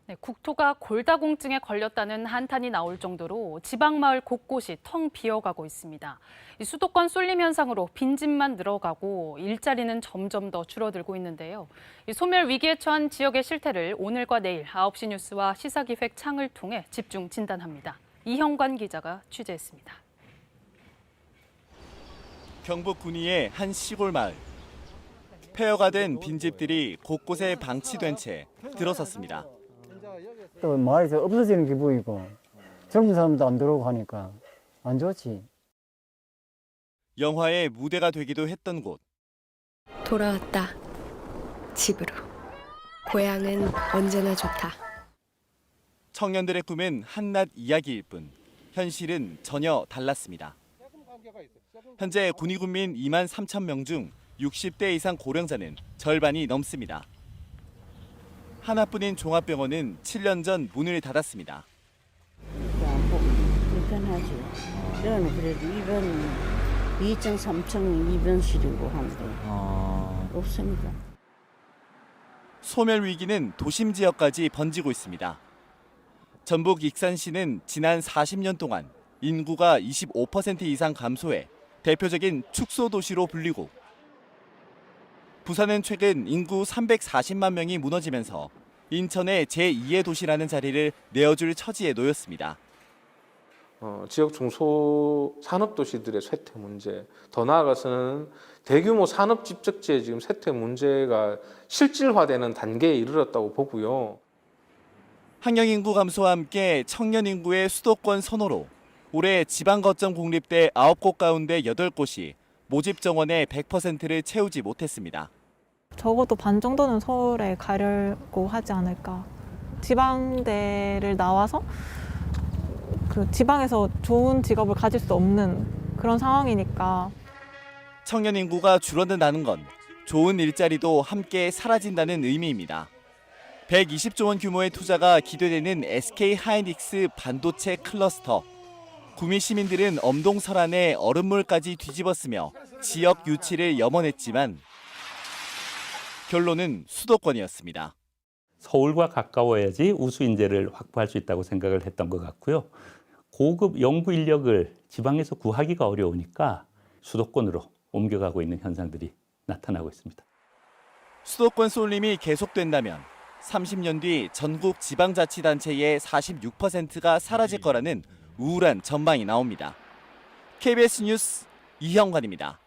네, 국토가 골다공증에 걸렸다는 한탄이 나올 정도로 지방마을 곳곳이 텅 비어가고 있습니다. 이 수도권 쏠림 현상으로 빈집만 늘어가고 일자리는 점점 더 줄어들고 있는데요. 이 소멸 위기에 처한 지역의 실태를 오늘과 내일 9시 뉴스와 시사기획 창을 통해 집중 진단합니다. 이형관 기자가 취재했습니다. 경북 군위의 한 시골 마을. 폐허가 된 빈집들이 곳곳에 방치된 채 들어섰습니다. 또 마을에서 없어지는 기분이고 젊은 사람도 안 들어오고 하니까 안 좋지. 영화의 무대가 되기도 했던 곳. 돌아왔다. 집으로. 고향은 언제나 좋다. 청년들의 꿈은 한낱 이야기일 뿐 현실은 전혀 달랐습니다. 현재 군위군민 2만 3천 명 중 60대 이상 고령자는 절반이 넘습니다. 하나뿐인 종합병원은 7년 전 문을 닫았습니다. 안 보고 불편하지. 저는 그래도 입원 2층, 3층 입원실이고 한데 없습니다. 소멸 위기는 도심 지역까지 번지고 있습니다. 전북 익산시는 지난 40년 동안 인구가 25% 이상 감소해 대표적인 축소 도시로 불리고 부산은 최근 인구 340만 명이 무너지면서 인천의 제2의 도시라는 자리를 내어줄 처지에 놓였습니다. 지역 중소산업도시들의 쇠퇴 문제, 더 나아가서는 대규모 산업 집적지의 지금 쇠퇴 문제가 실질화되는 단계에 이르렀다고 보고요. 학령 인구 감소와 함께 청년 인구의 수도권 선호로 올해 지방거점 공립대 9곳 가운데 8곳이 모집 정원의 100%를 채우지 못했습니다. 적어도 반 정도는 서울에 가려고 하지 않을까. 지방대를 나와서 그 지방에서 좋은 직업을 가질 수 없는 그런 상황이니까. 청년 인구가 줄어든다는 건 좋은 일자리도 함께 사라진다는 의미입니다. 120조 원 규모의 투자가 기대되는 SK 하이닉스 반도체 클러스터. 구미 시민들은 엄동설안에 얼음물까지 뒤집어쓰며 지역 유치를 염원했지만 결론은 수도권이었습니다. 서울과 가까워야지 우수 인재를 확보할 수 있다고 생각을 했던 것 같고요. 고급 연구 인력을 지방에서 구하기가 어려우니까 수도권으로 옮겨가고 있는 현상들이 나타나고 있습니다. 수도권 쏠림이 계속된다면 30년 뒤 전국 지방자치단체의 46%가 사라질 거라는 우울한 전망이 나옵니다. KBS 뉴스 이형관입니다.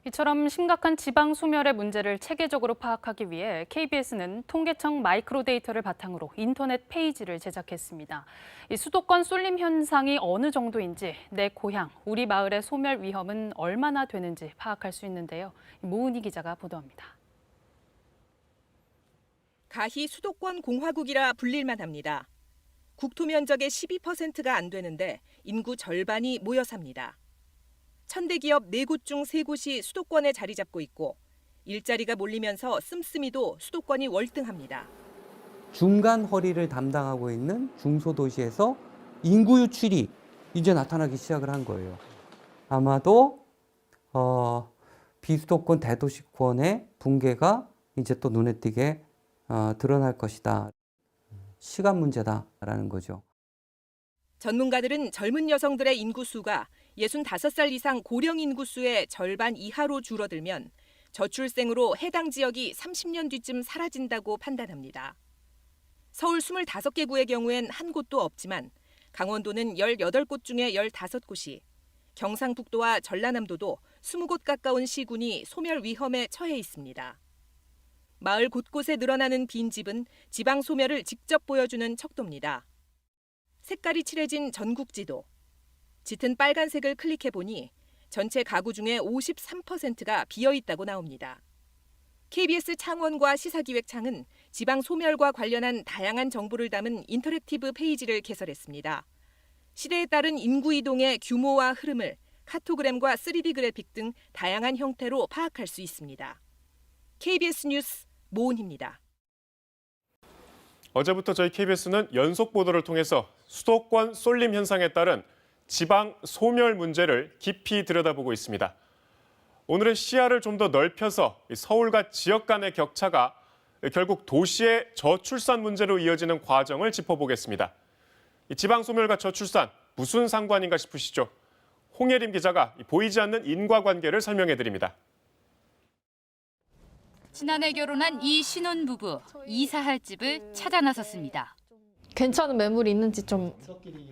이처럼 심각한 지방 소멸의 문제를 체계적으로 파악하기 위해 KBS는 통계청 마이크로 데이터를 바탕으로 인터넷 페이지를 제작했습니다. 이 수도권 쏠림 현상이 어느 정도인지, 내 고향, 우리 마을의 소멸 위험은 얼마나 되는지 파악할 수 있는데요. 모은희 기자가 보도합니다. 가히 수도권 공화국이라 불릴만 합니다. 국토 면적의 12%가 안 되는데 인구 절반이 모여 삽니다. 천대 기업 4곳 중 3곳이 수도권에 자리 잡고 있고 일자리가 몰리면서 씀씀이도 수도권이 월등합니다. 중간 허리를 담당하고 있는 중소도시에서 인구 유출이 이제 나타나기 시작을 한 거예요. 아마도 비수도권 대도시권의 붕괴가 이제 또 눈에 띄게 드러날 것이다. 시간 문제다라는 거죠. 전문가들은 젊은 여성들의 인구수가 65살 이상 고령 인구수의 절반 이하로 줄어들면 저출생으로 해당 지역이 30년 뒤쯤 사라진다고 판단합니다. 서울 25개 구의 경우엔 한 곳도 없지만 강원도는 18곳 중에 15곳이, 경상북도와 전라남도도 20곳 가까운 시군이 소멸 위험에 처해 있습니다. 마을 곳곳에 늘어나는 빈집은 지방 소멸을 직접 보여주는 척도입니다. 색깔이 칠해진 전국지도. 짙은 빨간색을 클릭해보니 전체 가구 중에 53%가 비어있다고 나옵니다. KBS 창원과 시사기획창은 지방 소멸과 관련한 다양한 정보를 담은 인터랙티브 페이지를 개설했습니다. 시대에 따른 인구 이동의 규모와 흐름을 카토그램과 3D 그래픽 등 다양한 형태로 파악할 수 있습니다. KBS 뉴스 모은희입니다. 어제부터 저희 KBS는 연속 보도를 통해서 수도권 쏠림 현상에 따른 지방 소멸 문제를 깊이 들여다보고 있습니다. 오늘은 시야를 좀 더 넓혀서 서울과 지역 간의 격차가 결국 도시의 저출산 문제로 이어지는 과정을 짚어보겠습니다. 이 지방소멸과 저출산 무슨 상관인가 싶으시죠? 홍예림 기자가 보이지 않는 인과관계를 설명해드립니다. 지난해 결혼한 이 신혼부부, 이사할 집을 찾아 나섰습니다. 괜찮은 매물이 있는지 좀.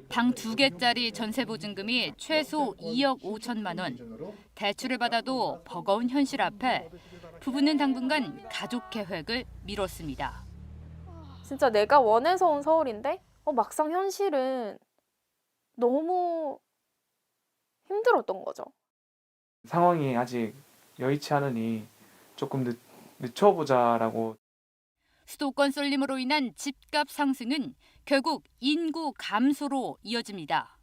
방 2개짜리 전세 보증금이 최소 2억 5천만 원. 대출을 받아도 버거운 현실 앞에 부부는 당분간 가족 계획을 미뤘습니다. 진짜 내가 원해서 온 서울인데 막상 현실은 너무 힘들었던 거죠. 상황이 아직 여의치 않으니 조금 늦춰보자라고. 수도권 쏠림으로 인한 집값 상승은 결국 인구 감소로 이어집니다.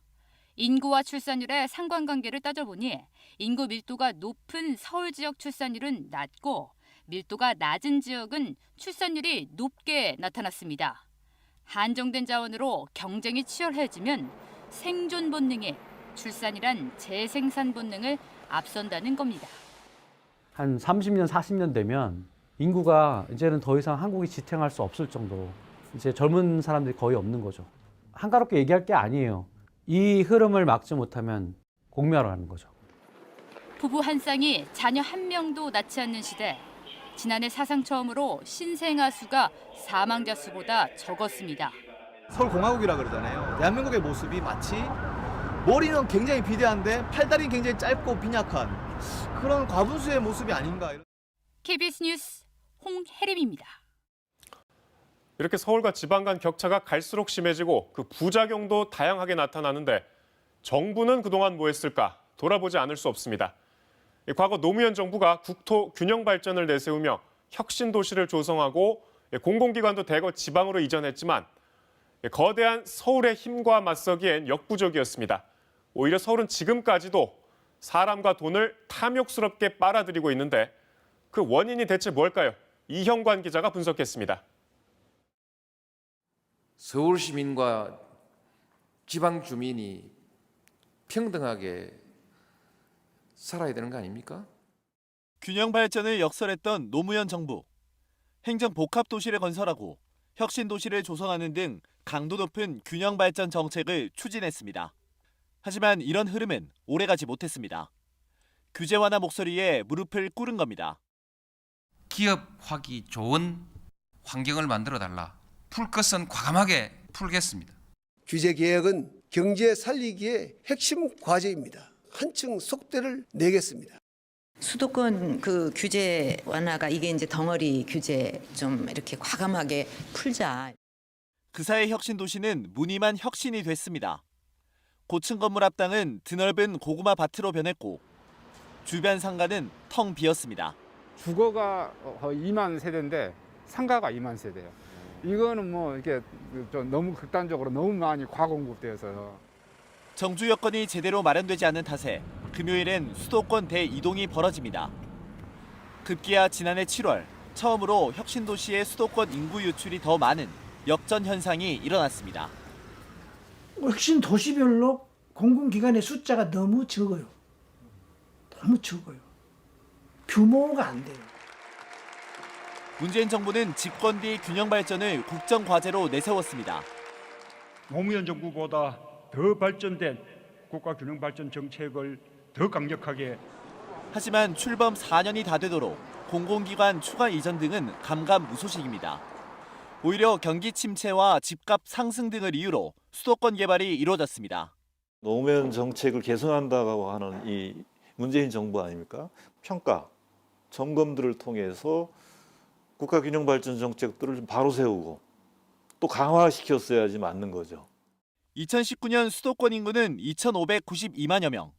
인구와 출산율의 상관관계를 따져보니 인구 밀도가 높은 서울 지역 출산율은 낮고 밀도가 낮은 지역은 출산율이 높게 나타났습니다. 한정된 자원으로 경쟁이 치열해지면 생존 본능이 출산이란 재생산 본능을 앞선다는 겁니다. 한 30년, 40년 되면 인구가 이제는 더 이상 한국이 지탱할 수 없을 정도로 이제 젊은 사람들이 거의 없는 거죠. 한가롭게 얘기할 게 아니에요. 이 흐름을 막지 못하면 공멸하는 거죠. 부부 한 쌍이 자녀 한 명도 낳지 않는 시대. 지난해 사상 처음으로 신생아 수가 사망자 수보다 적었습니다. 서울공화국이라 그러잖아요. 대한민국의 모습이 마치 머리는 굉장히 비대한데 팔다리는 굉장히 짧고 빈약한 그런 과분수의 모습이 아닌가. KBS 뉴스 홍혜림입니다. 이렇게 서울과 지방 간 격차가 갈수록 심해지고 그 부작용도 다양하게 나타나는데 정부는 그동안 뭐 했을까 돌아보지 않을 수 없습니다. 과거 노무현 정부가 국토 균형 발전을 내세우며 혁신 도시를 조성하고 공공기관도 대거 지방으로 이전했지만 거대한 서울의 힘과 맞서기엔 역부족이었습니다. 오히려 서울은 지금까지도 사람과 돈을 탐욕스럽게 빨아들이고 있는데 그 원인이 대체 뭘까요? 이형관 기자가 분석했습니다. 서울 시민과 지방 주민이 평등하게 살아야 되는 거 아닙니까? 균형 발전을 역설했던 노무현 정부. 행정 복합 도시를 건설하고 혁신 도시를 조성하는 등 강도 높은 균형 발전 정책을 추진했습니다. 하지만 이런 흐름은 오래가지 못했습니다. 규제 완화 목소리에 무릎을 꿇은 겁니다. 기업하기 좋은 환경을 만들어달라. 풀 것은 과감하게 풀겠습니다. 규제 개혁은 경제 살리기의 핵심 과제입니다. 한층 속도를 내겠습니다. 수도권 그 규제 완화가 이게 이제 덩어리 규제 좀 이렇게 과감하게 풀자. 그 사이 혁신 도시는 무늬만 혁신이 됐습니다. 고층 건물 앞당은 드넓은 고구마 밭으로 변했고 주변 상가는 텅 비었습니다. 주거가 2만 세대인데 상가가 2만 세대예요. 이거는 뭐 이게 좀 너무 극단적으로 너무 많이 과공급되어서 정주 여건이 제대로 마련되지 않은 탓에 금요일엔 수도권 대이동이 벌어집니다. 급기야 지난해 7월 처음으로 혁신도시의 수도권 인구 유출이 더 많은 역전 현상이 일어났습니다. 혁신 도시별로 공공기관의 숫자가 너무 적어요. 너무 적어요. 규모가 안 돼요. 문재인 정부는 집권 뒤 균형 발전을 국정 과제로 내세웠습니다. 노무현 정부보다 더 발전된 국가 균형 발전 정책을 더 강력하게. 하지만 출범 4년이 다 되도록 공공기관 추가 이전 등은 감감무소식입니다. 오히려 경기 침체와 집값 상승 등을 이유로 수도권 개발이 이루어졌습니다. 노무현 정책을 개선한다고 하는 이 문재인 정부 아닙니까? 평가, 점검들을 통해서 국가균형발전 정책들을 좀 바로 세우고 또 강화시켰어야지 맞는 거죠. 2019년 수도권 인구는 2,592만여 명.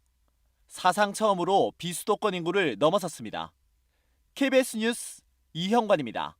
사상 처음으로 비수도권 인구를 넘어섰습니다. KBS 뉴스 이형관입니다.